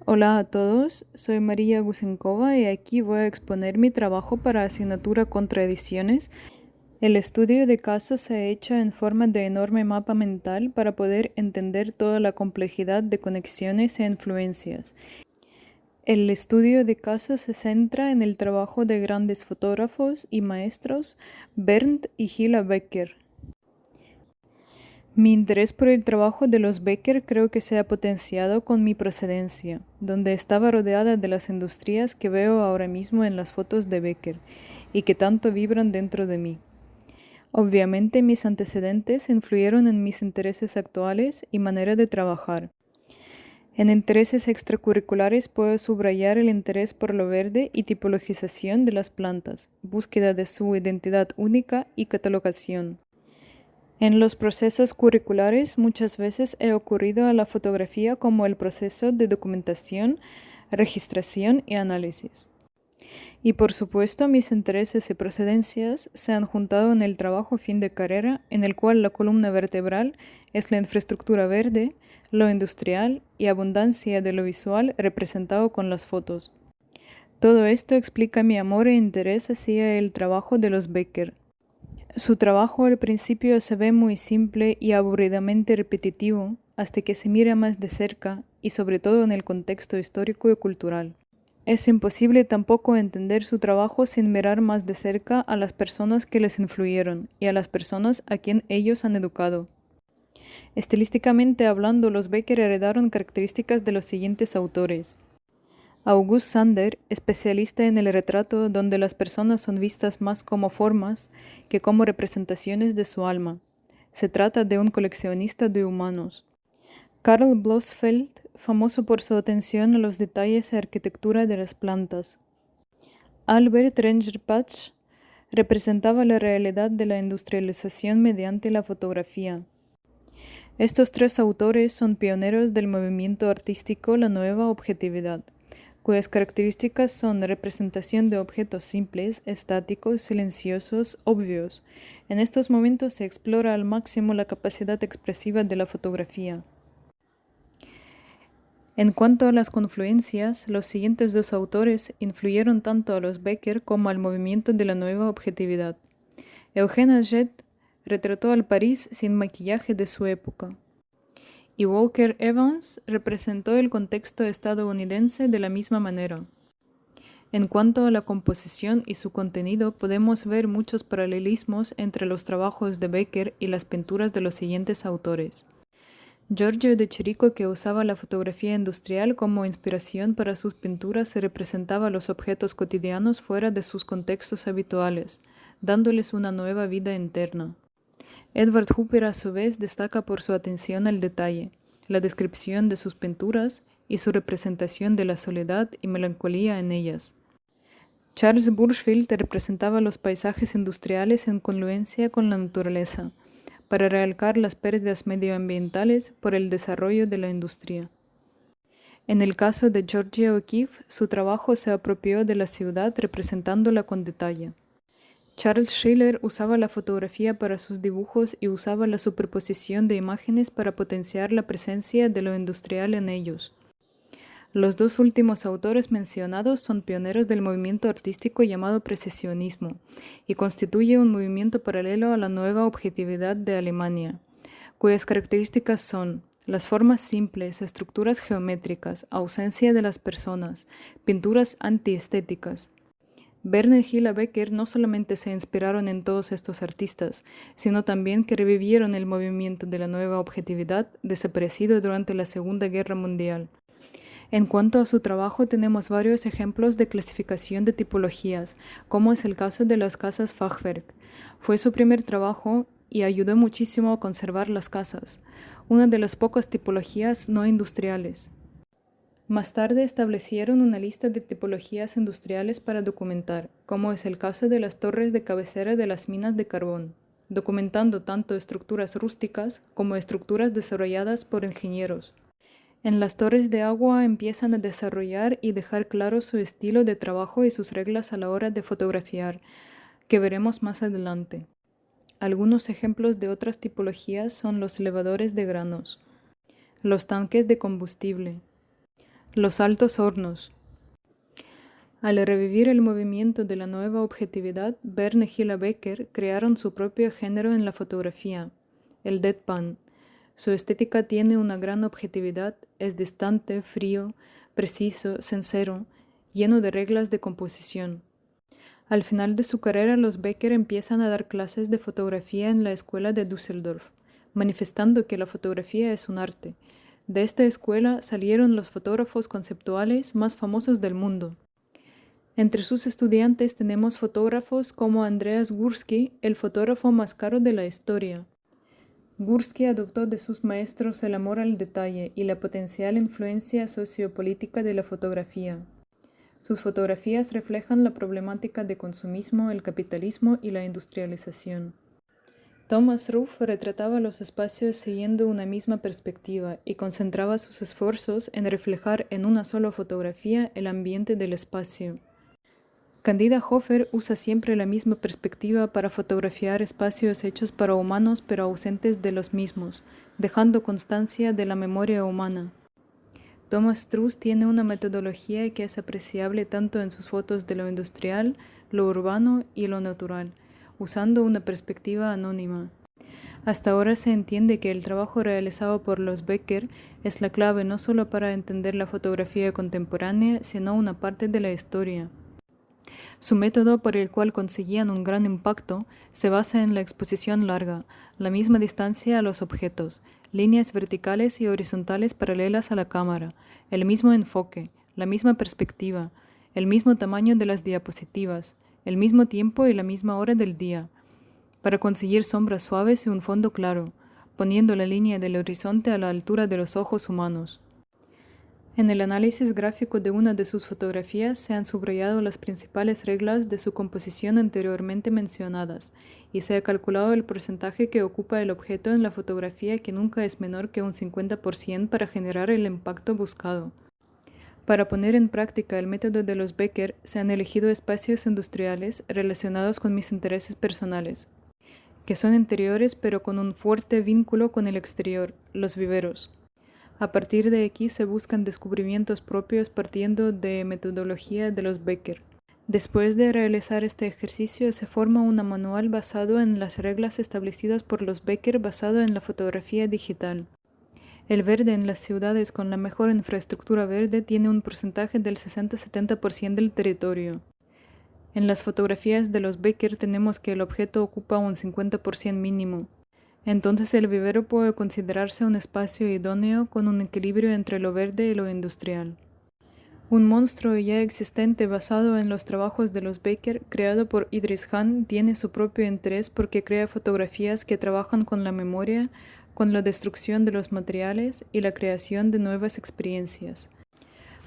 Hola a todos, soy María Gusenkova y aquí voy a exponer mi trabajo para asignatura Contradicciones. El estudio de casos se ha hecho en forma de enorme mapa mental para poder entender toda la complejidad de conexiones e influencias. El estudio de casos se centra en el trabajo de grandes fotógrafos y maestros Bernd y Gila Becker. Mi interés por el trabajo de los Becker creo que se ha potenciado con mi procedencia, donde estaba rodeada de las industrias que veo ahora mismo en las fotos de Becker y que tanto vibran dentro de mí. Obviamente mis antecedentes influyeron en mis intereses actuales y manera de trabajar. En intereses extracurriculares puedo subrayar el interés por lo verde y tipologización de las plantas, búsqueda de su identidad única y catalogación. En los procesos curriculares muchas veces he ocurrido a la fotografía como el proceso de documentación, registración y análisis. Y por supuesto mis intereses y procedencias se han juntado en el trabajo fin de carrera en el cual la columna vertebral es la infraestructura verde, lo industrial y abundancia de lo visual representado con las fotos. Todo esto explica mi amor e interés hacia el trabajo de los Becker. Su trabajo al principio se ve muy simple y aburridamente repetitivo hasta que se mira más de cerca y sobre todo en el contexto histórico y cultural. Es imposible tampoco entender su trabajo sin mirar más de cerca a las personas que les influyeron y a las personas a quien ellos han educado. Estilísticamente hablando, los Becker heredaron características de los siguientes autores. August Sander, especialista en el retrato donde las personas son vistas más como formas que como representaciones de su alma. Se trata de un coleccionista de humanos. Karl Blossfeld, famoso por su atención a los detalles y arquitectura de las plantas. Albert Rengert-Patch representaba la realidad de la industrialización mediante la fotografía. Estos tres autores son pioneros del movimiento artístico La Nueva Objetividad, cuyas características son representación de objetos simples, estáticos, silenciosos, obvios. En estos momentos se explora al máximo la capacidad expresiva de la fotografía. En cuanto a las confluencias, los siguientes dos autores influyeron tanto a los Becker como al movimiento de la Nueva Objetividad. Eugène Auget retrató al París sin maquillaje de su época, y Walker Evans representó el contexto estadounidense de la misma manera. En cuanto a la composición y su contenido, podemos ver muchos paralelismos entre los trabajos de Becker y las pinturas de los siguientes autores. Giorgio de Chirico, que usaba la fotografía industrial como inspiración para sus pinturas, representaba los objetos cotidianos fuera de sus contextos habituales, dándoles una nueva vida interna. Edward Hopper, a su vez, destaca por su atención al detalle, la descripción de sus pinturas y su representación de la soledad y melancolía en ellas. Charles Burchfield representaba los paisajes industriales en congruencia con la naturaleza, para recalcar las pérdidas medioambientales por el desarrollo de la industria. En el caso de Georgia O'Keeffe, su trabajo se apropió de la ciudad representándola con detalle. Charles Schiller usaba la fotografía para sus dibujos y usaba la superposición de imágenes para potenciar la presencia de lo industrial en ellos. Los dos últimos autores mencionados son pioneros del movimiento artístico llamado precisionismo y constituye un movimiento paralelo a la nueva objetividad de Alemania, cuyas características son las formas simples, estructuras geométricas, ausencia de las personas, pinturas antiestéticas. Verne y Gila Becker no solamente se inspiraron en todos estos artistas, sino también que revivieron el movimiento de la nueva objetividad desaparecido durante la Segunda Guerra Mundial. En cuanto a su trabajo, tenemos varios ejemplos de clasificación de tipologías, como es el caso de las casas Fachwerk. Fue su primer trabajo y ayudó muchísimo a conservar las casas, una de las pocas tipologías no industriales. Más tarde establecieron una lista de tipologías industriales para documentar, como es el caso de las torres de cabecera de las minas de carbón, documentando tanto estructuras rústicas como estructuras desarrolladas por ingenieros. En las torres de agua empiezan a desarrollar y dejar claro su estilo de trabajo y sus reglas a la hora de fotografiar, que veremos más adelante. Algunos ejemplos de otras tipologías son los elevadores de granos, los tanques de combustible, Los altos hornos. Al revivir el movimiento de la nueva objetividad, Verne y Hilla Becker crearon su propio género en la fotografía, el deadpan. Su estética tiene una gran objetividad, es distante, frío, preciso, sincero, lleno de reglas de composición. Al final de su carrera, los Becker empiezan a dar clases de fotografía en la escuela de Düsseldorf, manifestando que la fotografía es un arte. De esta escuela salieron los fotógrafos conceptuales más famosos del mundo. Entre sus estudiantes tenemos fotógrafos como Andreas Gursky, el fotógrafo más caro de la historia. Gursky adoptó de sus maestros el amor al detalle y la potencial influencia sociopolítica de la fotografía. Sus fotografías reflejan la problemática de consumismo, el capitalismo y la industrialización. Thomas Ruff retrataba los espacios siguiendo una misma perspectiva y concentraba sus esfuerzos en reflejar en una sola fotografía el ambiente del espacio. Candida Hofer usa siempre la misma perspectiva para fotografiar espacios hechos para humanos pero ausentes de los mismos, dejando constancia de la memoria humana. Thomas Struss tiene una metodología que es apreciable tanto en sus fotos de lo industrial, lo urbano y lo natural, usando una perspectiva anónima. Hasta ahora se entiende que el trabajo realizado por los Becker es la clave no solo para entender la fotografía contemporánea, sino una parte de la historia. Su método, por el cual conseguían un gran impacto, se basa en la exposición larga, la misma distancia a los objetos, líneas verticales y horizontales paralelas a la cámara, el mismo enfoque, la misma perspectiva, el mismo tamaño de las diapositivas, el mismo tiempo y la misma hora del día, para conseguir sombras suaves y un fondo claro, poniendo la línea del horizonte a la altura de los ojos humanos. En el análisis gráfico de una de sus fotografías se han subrayado las principales reglas de su composición anteriormente mencionadas, y se ha calculado el porcentaje que ocupa el objeto en la fotografía, que nunca es menor que un 50% para generar el impacto buscado. Para poner en práctica el método de los Becker, se han elegido espacios industriales relacionados con mis intereses personales, que son interiores pero con un fuerte vínculo con el exterior, los viveros. A partir de aquí se buscan descubrimientos propios partiendo de metodología de los Becker. Después de realizar este ejercicio se forma un manual basado en las reglas establecidas por los Becker basado en la fotografía digital. El verde en las ciudades con la mejor infraestructura verde tiene un porcentaje del 60-70% del territorio. En las fotografías de los Becker tenemos que el objeto ocupa un 50% mínimo. Entonces el vivero puede considerarse un espacio idóneo con un equilibrio entre lo verde y lo industrial. Un monstruo ya existente basado en los trabajos de los Becker, creado por Idris Khan, tiene su propio interés porque crea fotografías que trabajan con la memoria, con la destrucción de los materiales y la creación de nuevas experiencias.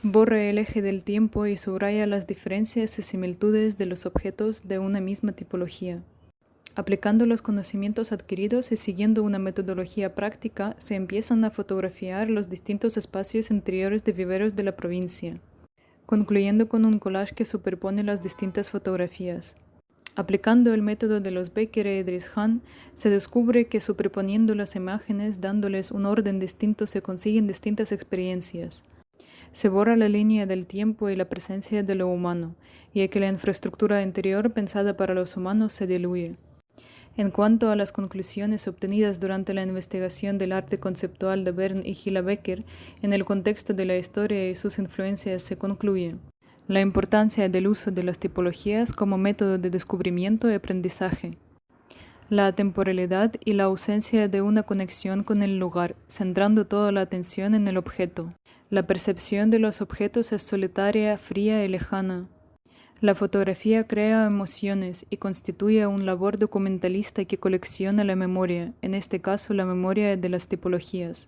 Borra el eje del tiempo y subraya las diferencias y similitudes de los objetos de una misma tipología. Aplicando los conocimientos adquiridos y siguiendo una metodología práctica, se empiezan a fotografiar los distintos espacios interiores de viveros de la provincia, concluyendo con un collage que superpone las distintas fotografías. Aplicando el método de los Becker e Idris Khan, se descubre que superponiendo las imágenes, dándoles un orden distinto, se consiguen distintas experiencias. Se borra la línea del tiempo y la presencia de lo humano, y que la infraestructura interior pensada para los humanos se diluye. En cuanto a las conclusiones obtenidas durante la investigación del arte conceptual de Verne y Hilla Becker, en el contexto de la historia y sus influencias se concluye la importancia del uso de las tipologías como método de descubrimiento y aprendizaje, la atemporalidad y la ausencia de una conexión con el lugar, centrando toda la atención en el objeto. La percepción de los objetos es solitaria, fría y lejana. La fotografía crea emociones y constituye un labor documentalista que colecciona la memoria, en este caso la memoria de las tipologías.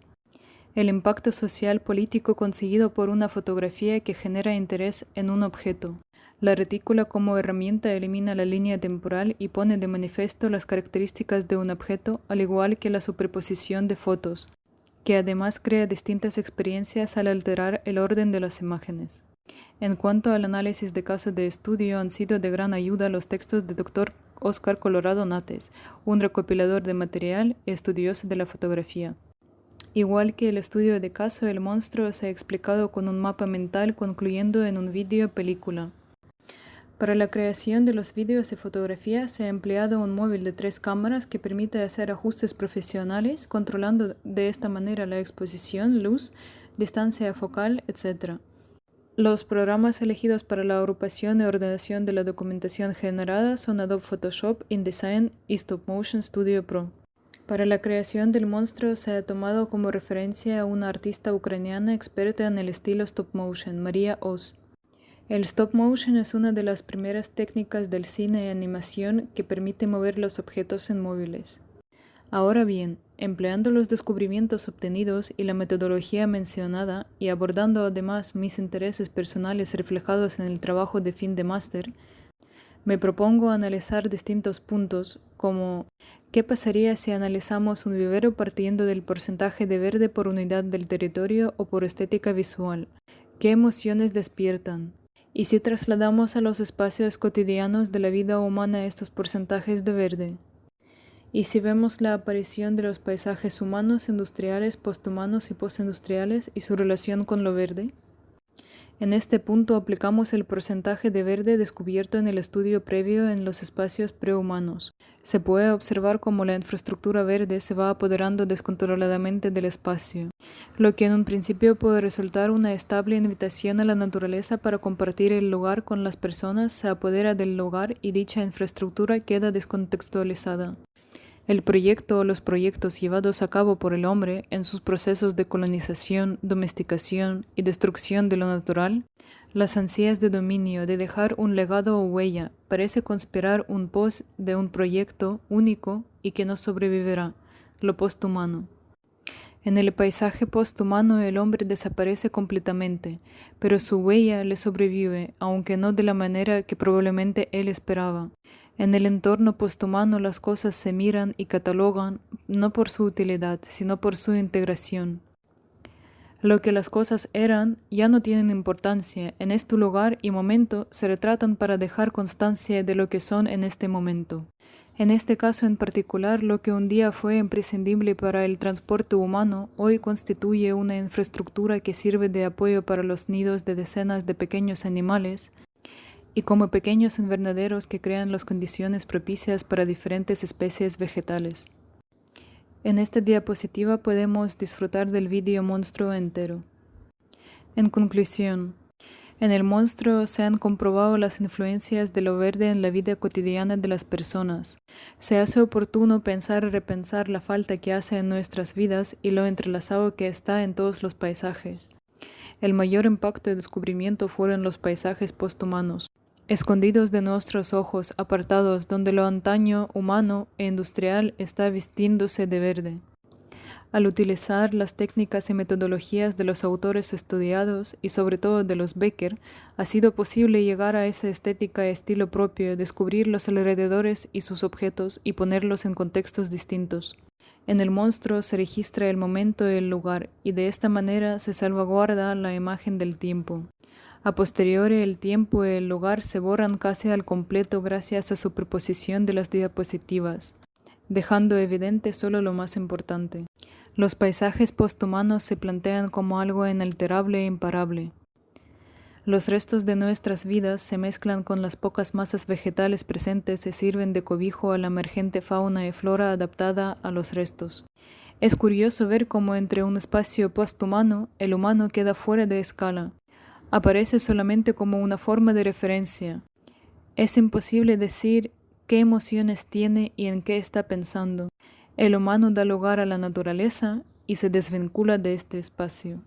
El impacto social político conseguido por una fotografía que genera interés en un objeto. La retícula como herramienta elimina la línea temporal y pone de manifiesto las características de un objeto, al igual que la superposición de fotos, que además crea distintas experiencias al alterar el orden de las imágenes. En cuanto al análisis de casos de estudio, han sido de gran ayuda los textos del Dr. Oscar Colorado Nates, un recopilador de material y estudioso de la fotografía. Igual que el estudio de caso, el monstruo se ha explicado con un mapa mental concluyendo en un vídeo película. Para la creación de los vídeos y fotografías se ha empleado un móvil de 3 cámaras que permite hacer ajustes profesionales, controlando de esta manera la exposición, luz, distancia focal, etc. Los programas elegidos para la agrupación y ordenación de la documentación generada son Adobe Photoshop, InDesign y Stop Motion Studio Pro. Para la creación del monstruo se ha tomado como referencia a una artista ucraniana experta en el estilo stop motion, María Oz. El stop motion es una de las primeras técnicas del cine y animación que permite mover los objetos en móviles. Ahora bien, empleando los descubrimientos obtenidos y la metodología mencionada, y abordando además mis intereses personales reflejados en el trabajo de fin de máster, me propongo analizar distintos puntos como ¿qué pasaría si analizamos un vivero partiendo del porcentaje de verde por unidad del territorio o por estética visual? ¿Qué emociones despiertan? ¿Y si trasladamos a los espacios cotidianos de la vida humana estos porcentajes de verde? ¿Y si vemos la aparición de los paisajes humanos, industriales, posthumanos y postindustriales y su relación con lo verde? En este punto aplicamos el porcentaje de verde descubierto en el estudio previo en los espacios prehumanos. Se puede observar cómo la infraestructura verde se va apoderando descontroladamente del espacio, lo que en un principio puede resultar una estable invitación a la naturaleza para compartir el lugar con las personas, se apodera del lugar y dicha infraestructura queda descontextualizada. El proyecto o los proyectos llevados a cabo por el hombre en sus procesos de colonización, domesticación y destrucción de lo natural, las ansias de dominio, de dejar un legado o huella, parece conspirar un pos de un proyecto único y que no sobrevivirá, lo posthumano. En el paisaje posthumano el hombre desaparece completamente, pero su huella le sobrevive, aunque no de la manera que probablemente él esperaba. En el entorno posthumano las cosas se miran y catalogan no por su utilidad, sino por su integración. Lo que las cosas eran ya no tienen importancia, en este lugar y momento se retratan para dejar constancia de lo que son en este momento. En este caso en particular, lo que un día fue imprescindible para el transporte humano, hoy constituye una infraestructura que sirve de apoyo para los nidos de decenas de pequeños animales, y como pequeños invernaderos que crean las condiciones propicias para diferentes especies vegetales. En esta diapositiva podemos disfrutar del vídeo monstruo entero. En conclusión, en el monstruo se han comprobado las influencias de lo verde en la vida cotidiana de las personas. Se hace oportuno pensar y repensar la falta que hace en nuestras vidas y lo entrelazado que está en todos los paisajes. El mayor impacto de descubrimiento fueron los paisajes posthumanos, escondidos de nuestros ojos, apartados, donde lo antaño humano e industrial está vistiéndose de verde. Al utilizar las técnicas y metodologías de los autores estudiados y sobre todo de los Becker, ha sido posible llegar a esa estética y estilo propio, descubrir los alrededores y sus objetos y ponerlos en contextos distintos. En el monstruo se registra el momento y el lugar, y de esta manera se salvaguarda la imagen del tiempo. A posteriori, el tiempo y el lugar se borran casi al completo gracias a superposición de las diapositivas, dejando evidente solo lo más importante. Los paisajes posthumanos se plantean como algo inalterable e imparable. Los restos de nuestras vidas se mezclan con las pocas masas vegetales presentes y sirven de cobijo a la emergente fauna y flora adaptada a los restos. Es curioso ver cómo entre un espacio posthumano, el humano queda fuera de escala. Aparece solamente como una forma de referencia. Es imposible decir qué emociones tiene y en qué está pensando. El humano da lugar a la naturaleza y se desvincula de este espacio.